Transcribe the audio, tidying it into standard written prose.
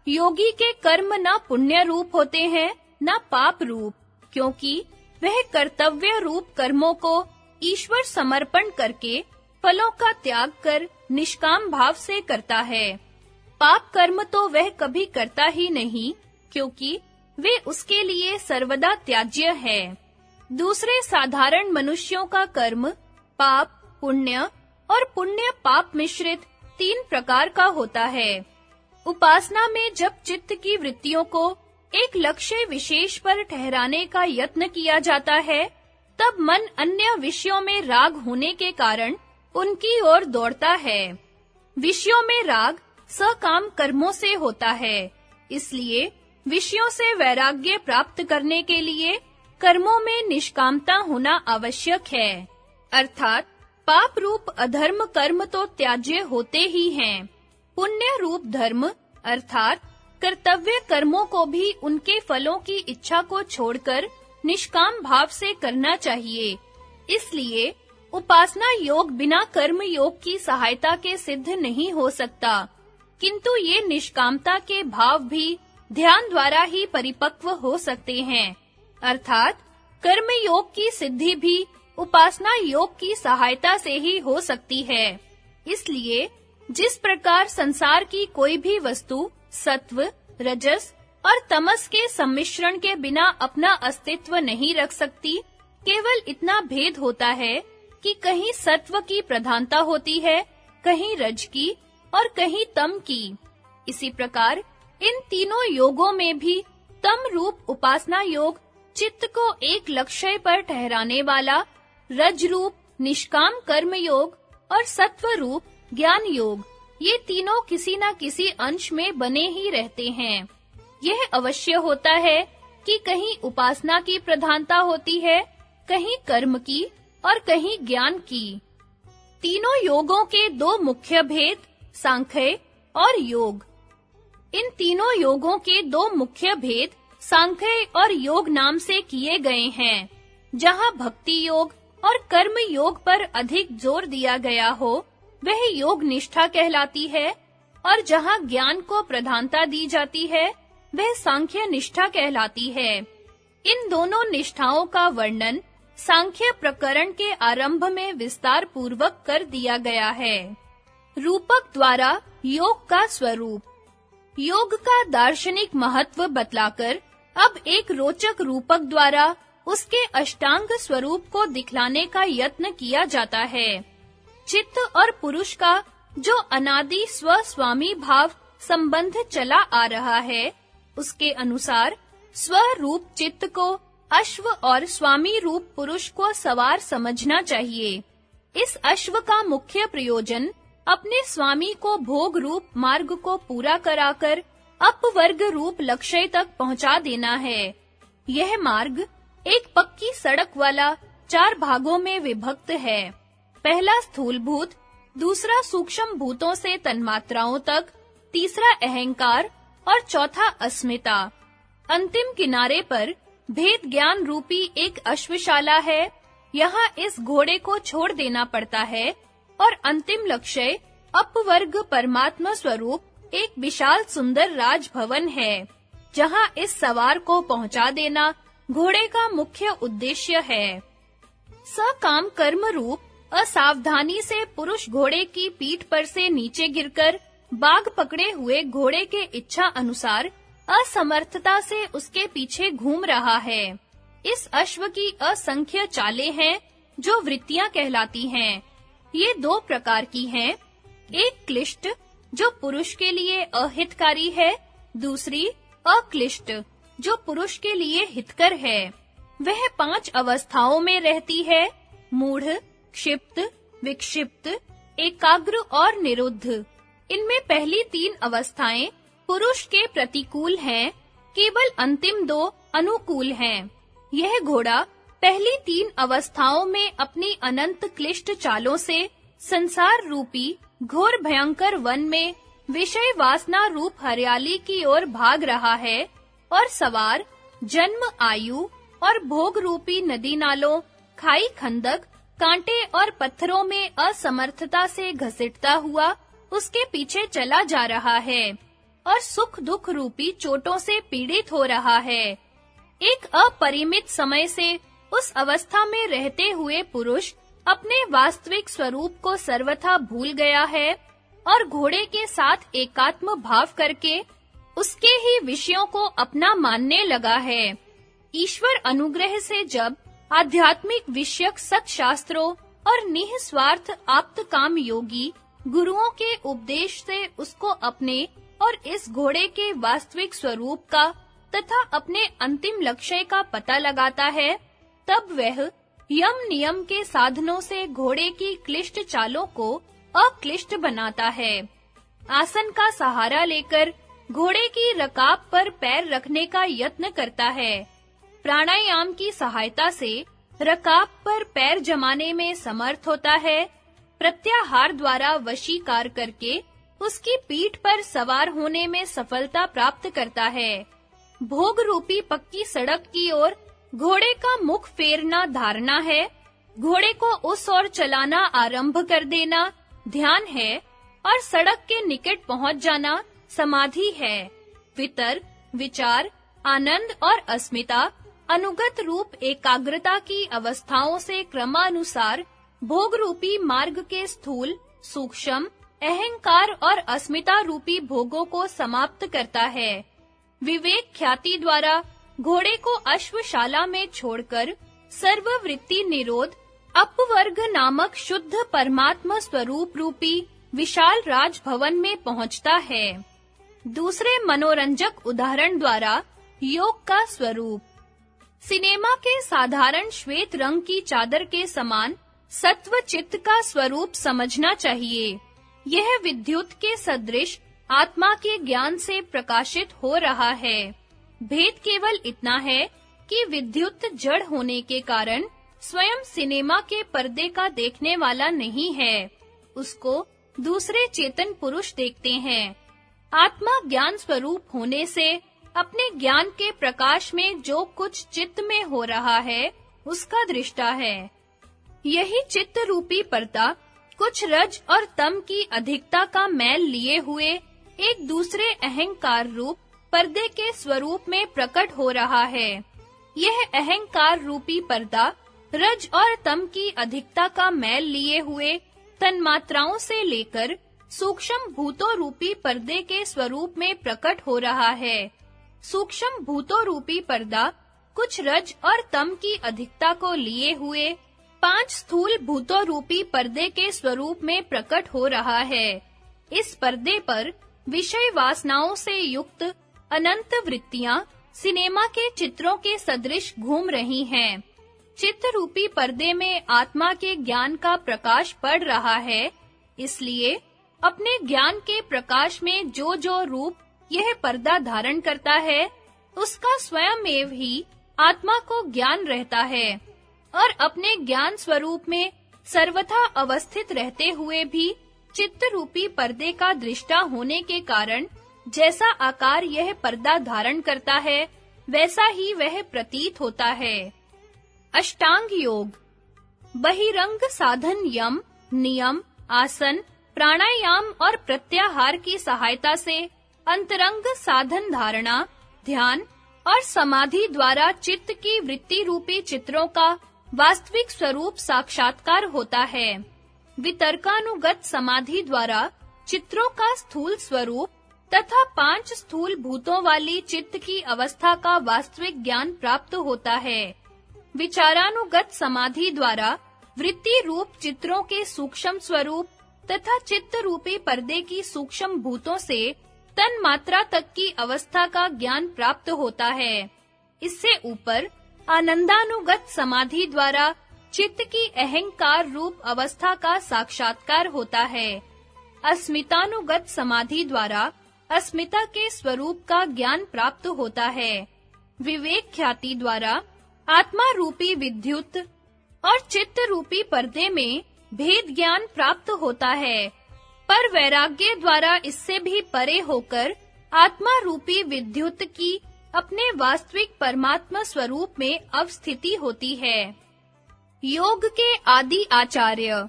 योगी के कर्म न पुण्य रूप होते हैं न पाप रूप, क्योंकि वह कर्तव्य रूप कर्मों को ईश्वर समर्पण करके फलों का त्याग कर निष्काम भाव से करता है। पाप कर्म तो वह कभी करता ही नहीं, क्योंकि वे उसके लिए सर्वदा त्याज्य है। दूसरे साधारण मनुष्यों का कर्म पाप, पुण्य और पुण्य पाप मिश्रित 3 प्रकार का होता है। उपासना में जब चित्त की वृत्तियों को एक लक्ष्य विशेष पर ठहराने का यत्न किया जाता है, तब मन अन्य विषयों में राग होने के कारण उनकी ओर दौड़ता है। विषयों में राग सकाम कर्मों से होता है, इसलिए विषयों से वैराग्य प्राप्त करने के लिए कर्मों में निष्कामता होना आवश्यक है। अर्थात पाप रूप अधर्म कर्म तो त्याज्य होते ही हैं। पुण्य रूप धर्म अर्थात कर्तव्य कर्मों को भी उनके फलों की इच्छा को छोड़कर निष्काम भाव से करना चाहिए। इसलिए उपासना योग बिना कर्म योग की सहायता के सिद्ध नहीं हो सकता, किंतु ये निष्कामता के भाव भी ध्यान द्वारा ही परिपक्व हो सकते हैं। अर्थात कर्म योग की सिद्धि भी उपासना योग की सहायता से ही हो सकती है। इसलिए जिस प्रकार संसार की कोई भी वस्तु सत्व, रजस और तमस के सम्मिश्रण के बिना अपना अस्तित्व नहीं रख सकती, केवल इतना भेद होता है कि कहीं सत्व की प्रधानता होती है, कहीं रज की और कहीं तम की। इसी प्रकार इन तीनों योगों में भी तम रूप उपासना योग चित्त को एक लक्ष्य पर ठहराने वाला, रज रूप निष्काम कर्म योग और सत्व रूप ज्ञान योग, ये तीनों किसी न किसी अंश में बने ही रहते हैं। यह अवश्य होता है कि कहीं उपासना की प्रधानता होती है, कहीं कर्म की और कहीं ज्ञान की। तीनों योगों के 2 मुख्य भेद सांख्य और योग। इन तीनों योगों के 2 मुख्य भेद सांख्य और योग नाम से किए गए हैं। जहाँ भक्ति योग और कर्म योग पर अधिक जोर दिया गया हो, वह योग निष्ठा कहलाती है, और जहाँ ज्ञान को प्रधानता दी जाती है, वह सांख्य निष्ठा कहलाती है। इन दोनों निष्ठाओं का वर्णन सांख्य प्रकरण के आरंभ में विस्तार पूर्वक कर दिया गया है। रूपक द्वारा योग का स्वरूप। योग का दार्शनिक महत्व बतलाकर अब एक रोचक रूपक द्वारा उसके अष्टांग स्वरूप को दिखलाने का यत्न किया जाता है। चित्त और पुरुष का जो अनादि स्व-स्वामी भाव संबंध चला आ रहा है, उसके अनुसार स्वरूप चित्त को अश्व और स्वामी रूप पुरुष को सवार समझना चाहिए। इस अश्व का मुख्य प्रयोजन अपने स्वामी को भोग रूप मार्ग को पूरा कराकर अपवर्ग रूप लक्ष्य तक पहुंचा देना है। यह मार्ग एक पक्की सड़क वाला 4 भागों में विभक्त है। पहला स्थूलभूत, दूसरा सूक्ष्म भूतों से तन्मात्राओं तक, तीसरा अहंकार और चौथा अस्मिता। अंतिम किनारे पर भेद ज्ञान रूपी एक अश्वशाला है। यहाँ इस घोड़े को छोड़ देना पड़ता है और अंतिम लक्ष्य अपवर्ग परमात्मा स्वरूप एक विशाल सुंदर राजभवन है, जहाँ इस सवार को पहुंचा देना घोड़े का मुख्य उद्देश्य है। सकाम कर्म रूप असावधानी से पुरुष घोड़े की पीठ पर से नीचे गिरकर बाग पकड़े हुए घोड़े के इच्छा अनुसार असमर्थता से उसके पीछे घूम रहा है। इस अश्व की असंख्य चालें हैं जो वृत्तियां कहलाती हैं। ये 2 प्रकार की हैं। एक क्लिष्ट जो पुरुष के लिए अहितकारी है, दूसरी अक्लिष्ट जो पुरुष के लिए हितकर है। वह 5 अवस्थाओं में रहती है: मूढ़, क्षिप्त, विक्षिप्त, एकाग्र और निरुद्ध। इनमें पहली 3 अवस्थाएं पुरुष के प्रतिकूल हैं, केवल अंतिम 2 अनुकूल हैं। यह घोड़ा पहली 3 अवस्थाओं में अपनी अनंत क्लिष्ट चालों से संसार रूपी घोर भयंकर वन में विषय वासना रूप हरियाली की ओर भाग रहा है, और सवार जन्म, आयु और भोग रूपी नदी नालों, खाई खंदक, कांटे और पत्थरों में असमर्थता से घसीटता हुआ उसके पीछे चला जा रहा है। और सुख दुख रूपी चोटों से पीड़ित हो रहा है। एक अपरिमित समय से उस अवस्था में रहते हुए पुरुष अपने वास्तविक स्वरूप को सर्वथा भूल गया है और घोड़े के साथ एकात्म भाव करके उसके ही विषयों को अपना मानने लगा है। ईश्वर अनुग्रह से जब आध्यात्मिक विषयक सत्शास्त्रों और निःस्वार्थ आप्तकाम योगी गुरुओं के उपदेश से उसको अपने और इस घोड़े के वास्तविक स्वरूप का तथा अपने अंतिम लक्ष्य का पता लगाता है, तब वह यम नियम के साधनों से घोड़े की क्लिष्ट चालों को अक्लिष्ट बनाता है। आसन का सहारा लेकर घोड़े की रकाब पर पैर रखने का यत्न करता है। प्राणायाम की सहायता से रकाब पर पैर जमाने में समर्थ होता है। प्रत्याहार द्वारा वशीकार करके उसकी पीठ पर सवार होने में सफलता प्राप्त करता है। भोग रूपी पक्की सड़क की ओर घोड़े का मुख फेरना धारणा है। घोड़े को उस ओर चलाना आरंभ कर देना ध्यान है और सड़क के निकट पहुंच जाना समाधि है। वितर्क, विचार, आनंद और अस्मिता अनुगत रूप एकाग्रता की अवस्थाओं से क्रमानुसार भोग रूपी मार्ग के स्थूल, सूक्ष्म, अहंकार और अस्मिता रूपी भोगों को समाप्त करता है। विवेक ख्याति द्वारा घोड़े को अश्वशाला में छोड़कर सर्ववृत्ति निरोध अपवर्ग नामक शुद्ध परमात्मा स्वरूप रूपी विशाल राजभवन में पहुंचता है। दूसरे मनोरंजक उदाहरण द्वारा योग का स्वरूप। सिनेमा के साधारण श्वेत रंग की चादर के समान सत्व चित्त का स्वरूप समझना चाहिए। यह विद्युत के सदृश आत्मा के ज्ञान से प्रकाशित हो रहा है। भेद केवल इतना है कि विद्युत जड़ होने के कारण स्वयं सिनेमा के पर्दे का देखने वाला नहीं है, उसको दूसरे चेतन पुरुष देखते हैं। आत्मा ज्ञान स्वरूप होने से अपने ज्ञान के प्रकाश में जो कुछ चित्त में हो रहा है, उसका दृष्टा है। यही चित्त रूपी पर्दा कुछ रज और तम की अधिकता का मैल लिए हुए एक दूसरे अहंकार रूप पर्दे के स्वरूप में प्रकट हो रहा है। यह अहंकार रूपी पर्दा रज और तम की अधिकता का मैल लिए हुए तन्मात्राओं से लेकर सूक्ष्म भूतों रूपी पर्दे के स्वरूप में प्रकट हो रहा है। सूक्ष्म भूतों रूपी पर्दा कुछ रज और तम की अधिकता को लिए हुए 5 स्थूल भूतों रूपी पर्दे के स्वरूप में प्रकट हो रहा है। इस पर्दे पर विषय वासनाओं से युक्त अनंत वृत्तियां सिनेमा के चित्रों के सदृश घूम रही हैं। चित्त रूपी पर्दे में आत्मा के ज्ञान का प्रकाश पड़ रहा है, इसलिए अपने ज्ञान के प्रकाश में जो रूप यह पर्दा धारण करता है, उसका स्वयंएव ही आत्मा को ज्ञान रहता है और अपने ज्ञान स्वरूप में सर्वथा अवस्थित रहते हुए भी चित्त रूपी पर्दे का दृष्टा होने के कारण जैसा आकार यह पर्दा धारण करता है, वैसा ही वह प्रतीत होता है। अष्टांग योग। बहिरंग साधन यम, नियम, आसन, प्राणायाम और प्रत्याहार की सहायता से अंतरंग साधन धारणा, ध्यान और समाधि द्वारा चित्त की वृत्ति रूपी चित्रों का वास्तविक स्वरूप साक्षात्कार होता है। वितर्कानुगत समाधि द्वारा चित्रों का स्थूल स्वरूप तथा 5 स्थूल भूतों वाली चित्त की अवस्था का वास्तविक ज्ञान प्राप्त होता है। विचारानुगत समाधि द्वारा वृत्ति रूप चित्रों के सूक्ष्म स्वरूप तथा चित्त रूपी पर्दे की सूक्ष्म भूतों से तन मात्रा तक की अवस्था का ज्ञान प्राप्त होता है। इससे ऊपर आनंदानुगत समाधि द्वारा चित्त की अहंकार रूप अवस्था का साक्षात्कार होता है। अस्मितानुगत समाधि द्वारा अस्मिता के स्वरूप का ज्ञान प्राप्त होता है। विवेक ख्याति द्वारा आत्मा रूपी विद्युत और चित्त रूपी पर्दे में भेद ज्ञान प्राप्त होता है, पर वैराग्य द्वारा इससे भी परे होकर आत्मा रूपी विद्युत की अपने वास्तविक परमात्मा स्वरूप में अवस्थिति होती है। योग के आदि आचार्य।